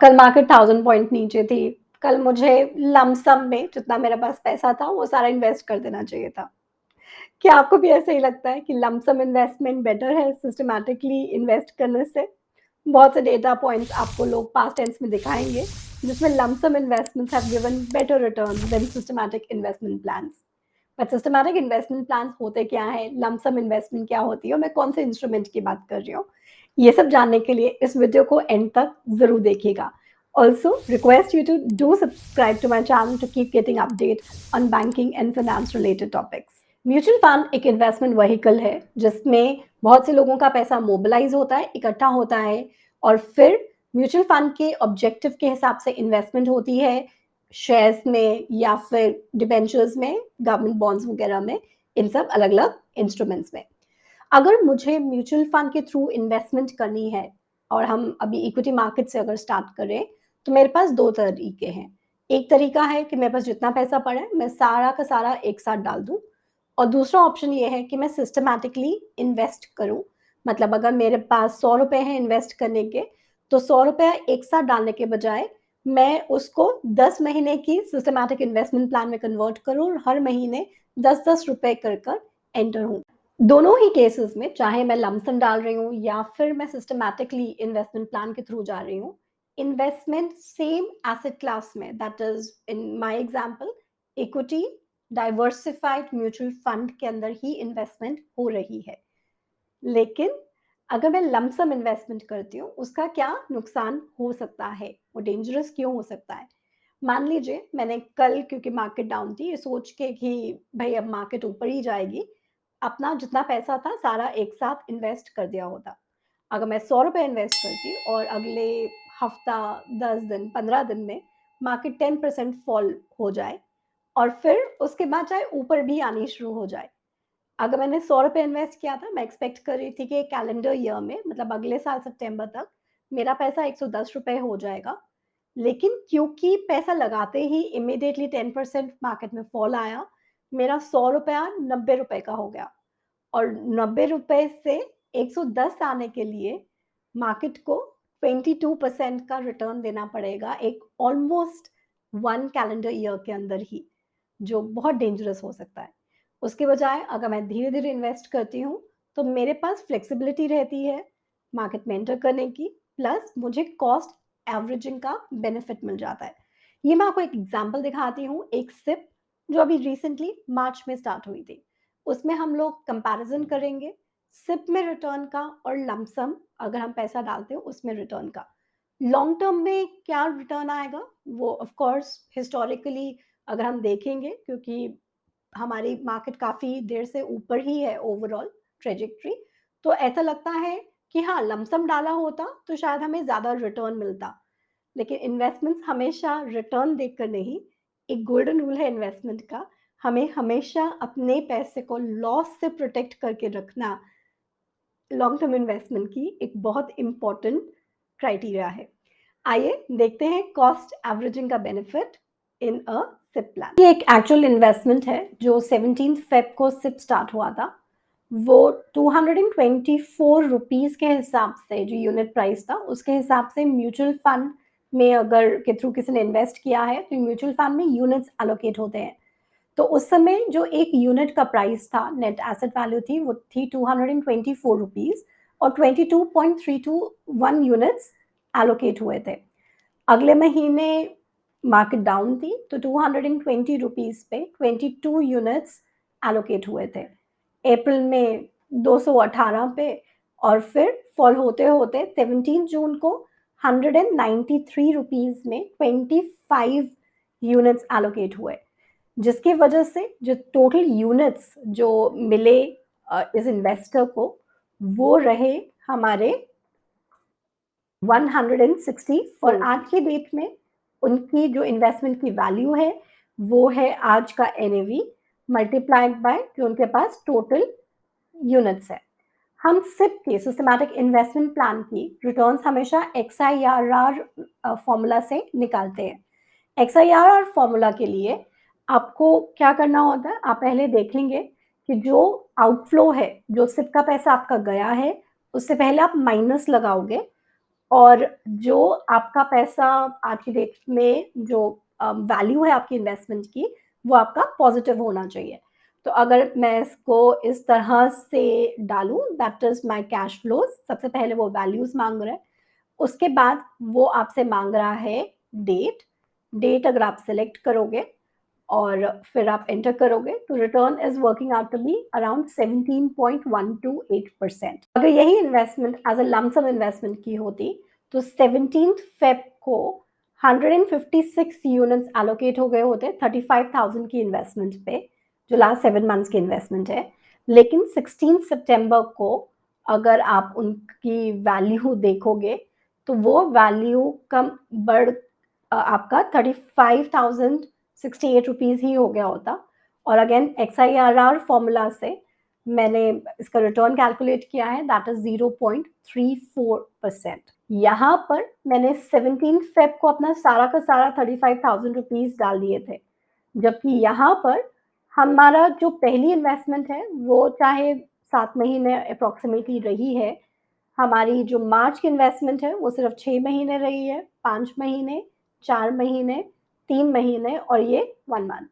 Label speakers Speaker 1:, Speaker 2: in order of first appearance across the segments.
Speaker 1: कल market 1000 point नीचे थी, कल मुझे लमसम में जितना मेरे पास पैसा था वो सारा इन्वेस्ट कर देना चाहिए था। क्या आपको भी ऐसा ही लगता है कि लमसम इन्वेस्टमेंट बेटर है सिस्टमैटिकली इन्वेस्ट करने से? बहुत से डेटा पॉइंट्स आपको लोग पास्ट टेंस में दिखाएँगे, जिसमें lump sum investments have given better return than systematic investment plans. But systematic investment plans होते क्या हैं? लमसम इन्वेस्टमेंट क्या होती है और मैं कौन से इंस्ट्रूमेंट की बात कर रही हूँ? ये सब जानने के लिए इस वीडियो को एंड तक ज़रूर देखिएगा। Also, request you to do subscribe to my channel to keep getting update on banking and finance related topics. Mutual fund एक इन्वेस्टमेंट व्हीकल है जिसमें बहुत से लोगों का पैसा मोबिलाइज होता है, इकट्ठा होता है और फिर म्यूचुअल फंड के ऑब्जेक्टिव के हिसाब से इन्वेस्टमेंट होती है शेयर्स में या फिर डिबेंचर्स में, गवर्नमेंट बॉन्ड्स वगैरह में, इन सब अलग-अलग इंस्ट्रूमेंट्स में। अगर मुझे म्यूचुअल फंड के थ्रू इन्वेस्टमेंट करनी है और हम अभी इक्विटी मार्केट से अगर स्टार्ट करें, तो मेरे पास 2 तरीके हैं। एक तरीका है कि मेरे पास जितना पैसा पड़ा है, मैं सारा का सारा एक साथ डाल दूँ और दूसरा ऑप्शन ये है कि मैं सिस्टमैटिकली इन्वेस्ट करूँ। मतलब अगर मेरे पास ₹100 हैं इन्वेस्ट करने के, तो ₹100 एक साथ डालने के बजाय मैं उसको 10 महीने की सिस्टमैटिक इन्वेस्टमेंट प्लान में कन्वर्ट करूँ और हर महीने ₹10-10 कर एंटर हूँ। दोनों ही केसेस में चाहे मैं लमसम डाल रही हूँ या फिर मैं सिस्टमैटिकली इन्वेस्टमेंट प्लान के थ्रू जा रही हूँ, इन्वेस्टमेंट सेम एसेट क्लास में that is in my example equity diversified mutual fund के अंदर ही इन्वेस्टमेंट हो रही है। लेकिन अगर मैं लमसम इन्वेस्टमेंट करती हूँ, उसका क्या नुकसान हो सकता है? वो डेंजरस क्यों हो सकता है? मान लीजिए मैंने कल क्योंकि मार्केट डाउन थी, ये सोच के कि भई अब मार्केट ऊपर ही जाएगी, अपना जितना पैसा था सारा एक साथ इन्वेस्ट कर दिया होता। अगर मैं ₹100 इन्वेस्ट करती और अगले हफ्ता, 10 दिन, 15 दिन में मार्केट 10% फॉल हो जाए और फिर उसके बाद चाहे ऊपर भी आनी शुरू हो जाए। अगर मैंने ₹100 इन्वेस्ट किया था, मैं एक्सपेक्ट कर रही थी कि कैलेंडर ईयर में मतलब अगले साल सितंबर तक मेरा पैसा ₹110 हो जाएगा। लेकिन क्योंकि पैसा लगाते ही इमीडिएटली 10% मार्केट में फॉल आया, मेरा ₹100 ₹90 का हो गया और ₹90 से 110 आने के लिए मार्केट को 22% का रिटर्न देना पड़ेगा एक ऑलमोस्ट 1 कैलेंडर ईयर के अंदर ही, जो बहुत डेंजरस हो सकता है। उसके बजाय अगर मैं धीरे-धीरे इन्वेस्ट करती हूँ, तो मेरे पास फ्लेक्सिबिलिटी रहती है मार्केट में एंटर करने की, प्लस मुझे कॉस्ट एवरेजिंग का बेनिफिट मिल जाता है। ये मैं आपको एक एग्ज़ाम्पल दिखाती हूँ, एक सिप जो अभी रिसेंटली मार्च में स्टार्ट हुई थी। उसमें हम लोग कंपैरिज़न करेंगे सिप में रिटर्न का और लमसम अगर हम पैसा डालते हैं उसमें रिटर्न का। लॉन्ग टर्म में क्या रिटर्न आएगा, वो ऑफ कोर्स हिस्टोरिकली अगर हम देखेंगे क्योंकि हमारी मार्केट काफ़ी देर से ऊपर ही है ओवरऑल ट्रैजेक्टरी, तो ऐसा लगता है कि हाँ, लमसम डाला होता तो शायद हमें ज़्यादा रिटर्न मिलता। लेकिन इन्वेस्टमेंट्स हमेशा रिटर्न देखकर नहीं, एक गोल्डन रूल है इन्वेस्टमेंट का, हमें हमेशा अपने पैसे को लॉस से प्रोटेक्ट करके रखना लॉन्ग टर्म इन्वेस्टमेंट की एक बहुत इम्पोर्टेंट क्राइटेरिया है। आइए देखते हैं कॉस्ट एवरेजिंग का benefit in a SIP plan. ये एक एक्चुअल इन्वेस्टमेंट है जो 17 फेब को सिप स्टार्ट हुआ था। वो 224 रुपीज़ के हिसाब से जो यूनिट प्राइस था उसके हिसाब से म्यूचुअल फंड में अगर के थ्रू किसी ने इन्वेस्ट किया है तो म्यूचुअल फंड में यूनिट्स एलोकेट होते हैं। तो उस समय जो एक यूनिट का प्राइस था, नेट एसेट वैल्यू थी, वो थी 224 रुपीज़ और 22.321 यूनिट्स एलोकेट हुए थे। अगले महीने मार्केट डाउन थी, तो 220 रुपीज़ पे 22 यूनिट्स एलोकेट हुए थे। अप्रैल में 218 पे और फिर फॉल होते-होते 17 जून को 193 रुपीज़ में 25 यूनिट्स एलोकेट हुए। जिसकी वजह से जो टोटल यूनिट्स जो मिले इस इन्वेस्टर को, वो रहे हमारे 160 और आज की डेट में उनकी जो इन्वेस्टमेंट की वैल्यू है, वो है आज का एनएवी मल्टीप्लाइड बाय जो उनके पास टोटल यूनिट्स है। हम सिप के सिस्टमैटिक इन्वेस्टमेंट प्लान की रिटर्न्स हमेशा एक्सआईआरआर फॉर्मूला से निकालते हैं। एक्सआईआरआर फॉर्मूला के लिए आपको क्या करना होता है, आप पहले देखेंगे कि जो आउटफ्लो है, जो सिप का पैसा आपका गया है, उससे पहले आप माइनस लगाओगे और जो आपका पैसा आज की डेट में जो वैल्यू है आपकी इन्वेस्टमेंट की, वो आपका पॉज़िटिव होना चाहिए। तो अगर मैं इसको इस तरह से डालूँ that is my cash flows, सबसे पहले वो वैल्यूज़ माँग रहा है, उसके बाद वो आपसे माँग रहा है डेट, डेट अगर आप सेलेक्ट करोगे और फिर आप एंटर करोगे तो return is working out to be around 17.128%। अगर यही investment as a lump sum investment की होती तो 17th फ़ेब को 156 यूनिट्स एलोकेट हो गए होते 35,000 की इन्वेस्टमेंट पे, जो लास्ट 7 मंथ्स की इन्वेस्टमेंट है। लेकिन 16 सितंबर को अगर आप उनकी वैल्यू देखोगे तो वो वैल्यू कम बढ़ आपका 35,068 रुपीज़ ही हो गया होता। और अगेन एक्सआईआरआर फ़ॉर्मूला से मैंने इसका रिटर्न कैलकुलेट किया है दैट इज़ 0.34%। यहाँ पर मैंने 17 फ़ेब को अपना सारा का सारा 35,000 रुपीज़ डाल दिए थे। जबकि यहाँ पर हमारा जो पहली इन्वेस्टमेंट है वो चाहे 7 महीने एप्रोक्सिमेटली रही है, हमारी जो मार्च की इन्वेस्टमेंट है वो सिर्फ़ 6 महीने रही है, 5 महीने, 4 महीने, 3 महीने और ये 1 मंथ।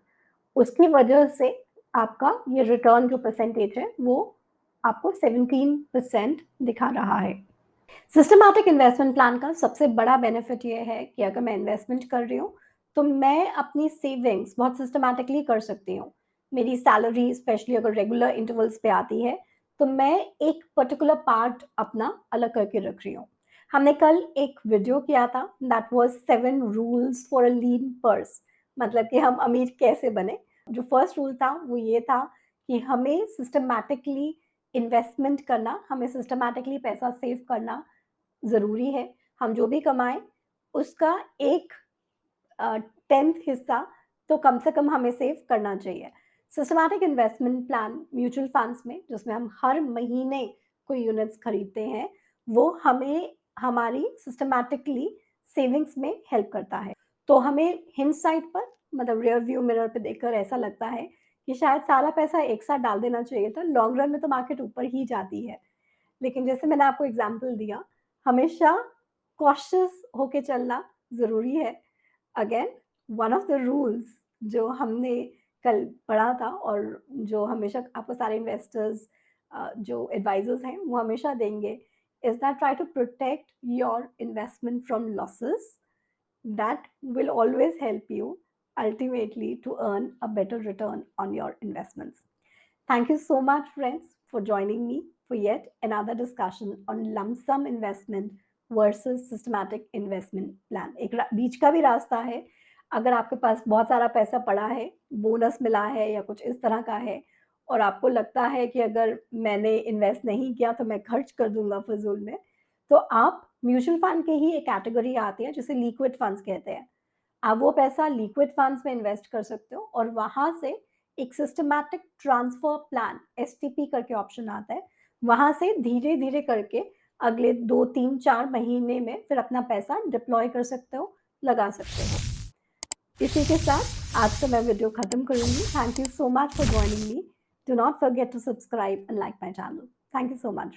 Speaker 1: उसकी वजह से आपका ये रिटर्न जो परसेंटेज है वो आपको 17% दिखा रहा है। सिस्टमैटिक इन्वेस्टमेंट प्लान का सबसे बड़ा बेनिफिट ये है कि अगर मैं इन्वेस्टमेंट कर रही हूँ, तो मैं अपनी सेविंग्स बहुत सिस्टमैटिकली कर सकती हूँ। मेरी सैलरी स्पेशली अगर रेगुलर इंटरवल्स पे आती है, तो मैं एक पर्टिकुलर पार्ट अपना अलग करके रख रही हूँ। हमने कल एक वीडियो किया था that was 7 rules for a lean purse, मतलब कि हम अमीर कैसे बने। जो फर्स्ट रूल था वो ये था कि हमें सिस्टमैटिकली इन्वेस्टमेंट करना, हमें सिस्टमैटिकली पैसा सेव करना ज़रूरी है। हम जो भी कमाएँ उसका एक 10th हिस्सा तो कम से कम हमें सेव करना चाहिए। Systematic investment plan mutual funds में जिसमें हम हर महीने कोई यूनिट्स खरीदते हैं, वो हमें हमारी सिस्टमैटिकली सेविंग्स में हेल्प करता है। तो हमें हिंडसाइट पर मतलब रियर व्यू मिरर पे देखकर ऐसा लगता है कि शायद सारा पैसा एक साथ डाल देना चाहिए था, लॉन्ग रन में तो मार्केट ऊपर ही जाती है। लेकिन जैसे मैंने आपको एग्ज़ाम्पल दिया, हमेशा कॉशियस होके चलना ज़रूरी है। Again one of the rules जो हमने कल पढ़ा था और जो हमेशा आपको सारे इन्वेस्टर्स जो एडवाइज़र्स हैं, वो हमेशा देंगे is that try to protect your investment from losses that will always help you ultimately to earn a better return on your investments. Thank you so much, friends, for joining me for yet another discussion on lump sum investment versus systematic investment plan. एक बीच का भी रास्ता है। अगर आपके पास बहुत सारा पैसा पड़ा है, बोनस मिला है या कुछ इस तरह का है और आपको लगता है कि अगर मैंने इन्वेस्ट नहीं किया तो मैं खर्च कर दूँगा फ़िज़ूल में, तो आप म्यूचुअल फंड के ही एक कैटेगरी आती है जिसे लिक्विड फंड्स कहते हैं। आप वो पैसा लिक्विड फंड्स में इन्वेस्ट कर सकते हो और वहाँ से एक सिस्टमैटिक ट्रांसफर प्लान एसटीपी करके ऑप्शन आता है, वहाँ से धीरे-धीरे करके अगले 2, 3, 4 महीने में फिर अपना पैसा डिप्लॉय कर सकते हो, लगा सकते हो। इसी के साथ आज का मैं वीडियो खत्म करूँगी। Thank you so much for joining me. Do not forget to subscribe and like my channel. Thank you so much.